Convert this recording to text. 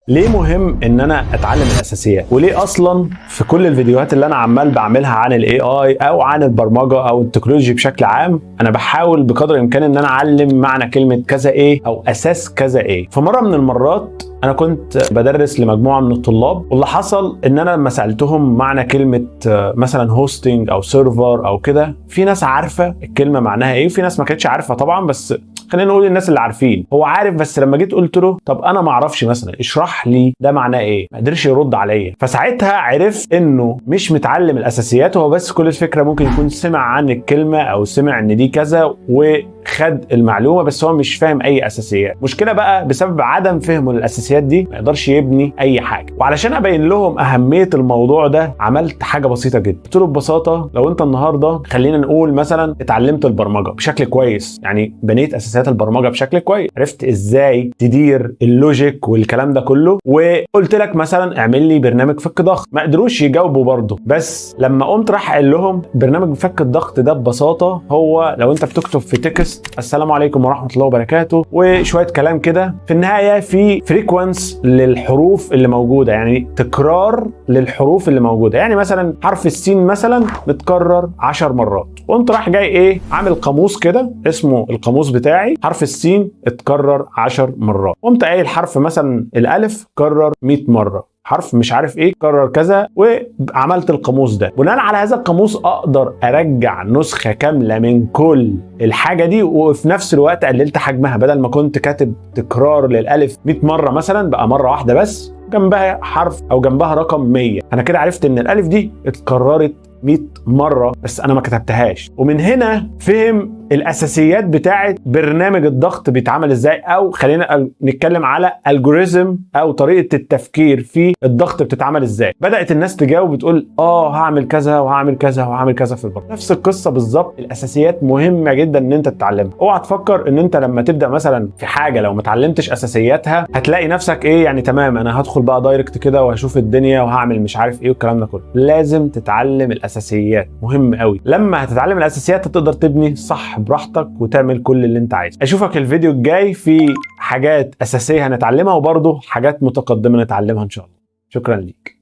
ليه مهم ان انا اتعلم الاساسيات؟ وليه اصلا في كل الفيديوهات اللي انا عمال بعملها عن الاي اي او عن البرمجه او التكنولوجي بشكل عام انا بحاول بقدر الامكان ان انا اعلم معنى كلمه كذا ايه او اساس كذا ايه. فمره من المرات انا كنت بدرس لمجموعه من الطلاب، واللي حصل ان انا لما سالتهم معنى كلمه مثلا هوستنج او سيرفر او كده، في ناس عارفه الكلمه معناها ايه وفي ناس ما كانتش عارفه طبعا، بس خلينا نقول الناس اللي عارفين. هو عارف، بس لما جيت قلت له طب انا ما اعرفش مثلا اشرح لي ده معناه ايه، ما قدرش يرد عليا. فساعتها عرفت انه مش متعلم الاساسيات، هو بس كل الفكره ممكن يكون سمع عن الكلمه او سمع ان دي كذا وخد المعلومه، بس هو مش فاهم اي اساسيات. مشكله بقى بسبب عدم فهمه للاساسيات دي ما يقدرش يبني اي حاجه. وعلشان ابين لهم اهميه الموضوع ده عملت حاجه بسيطه جدا. قلت له ببساطه لو انت النهارده خلينا نقول مثلا اتعلمت البرمجه بشكل كويس، يعني بنيت اساسيات البرمجه بشكل كويس، عرفت ازاي تدير اللوجيك والكلام ده كله، وقلت لك مثلا اعمل لي برنامج فك ضغط، ما قدروش يجاوبوا برضه. بس لما قمت راح قال لهم برنامج فك الضغط ده ببساطه هو لو انت بتكتب في تكست السلام عليكم ورحمه الله وبركاته وشويه كلام كده، في النهايه في فريكوانس للحروف اللي موجوده، يعني تكرار للحروف اللي موجوده. يعني مثلا حرف السين مثلا متكرر 10 مرات، وقمت راح جاي ايه عامل قاموس كده اسمه القاموس بتاعي، حرف السين اتكرر 10 مرات. قمت قايل حرف مثلا الالف كرر 100 مره، حرف مش عارف ايه كرر كذا، وعملت القاموس ده. بناء على هذا القاموس اقدر ارجع نسخه كامله من كل الحاجه دي، وفي نفس الوقت قللت حجمها. بدل ما كنت كاتب تكرار للالف 100 مره مثلا بقى مره واحده بس جنبها حرف او جنبها رقم 100. انا كده عرفت ان الالف دي اتكررت 100 مرة بس أنا ما كتبتهاش. ومن هنا فهم الأساسيات بتاعة برنامج الضغط بيتعمل إزاي، أو خلينا نتكلم على الجوريزم أو طريقة التفكير في الضغط بتتعمل إزاي. بدأت الناس تجاوب بتقول هعمل كذا وهعمل كذا وهعمل كذا في البرنامج. نفس القصة بالظبط، الأساسيات مهمة جدا إن أنت تتعلمها. اوعى تفكر إن أنت لما تبدأ مثلا في حاجة لو ما اتعلمتش أساسياتها هتلاقي نفسك إيه يعني تمام أنا هدخل بقى دايركت كده وهشوف الدنيا وهعمل مش عارف إيه والكلام ده كله. لازم تتعلم الاساسيات، مهم قوي. لما هتتعلم الاساسيات هتقدر تبني صح براحتك وتعمل كل اللي انت عايزه. اشوفك الفيديو الجاي في حاجات اساسيه هنتعلمها وبرضه حاجات متقدمه نتعلمها ان شاء الله. شكرا ليك.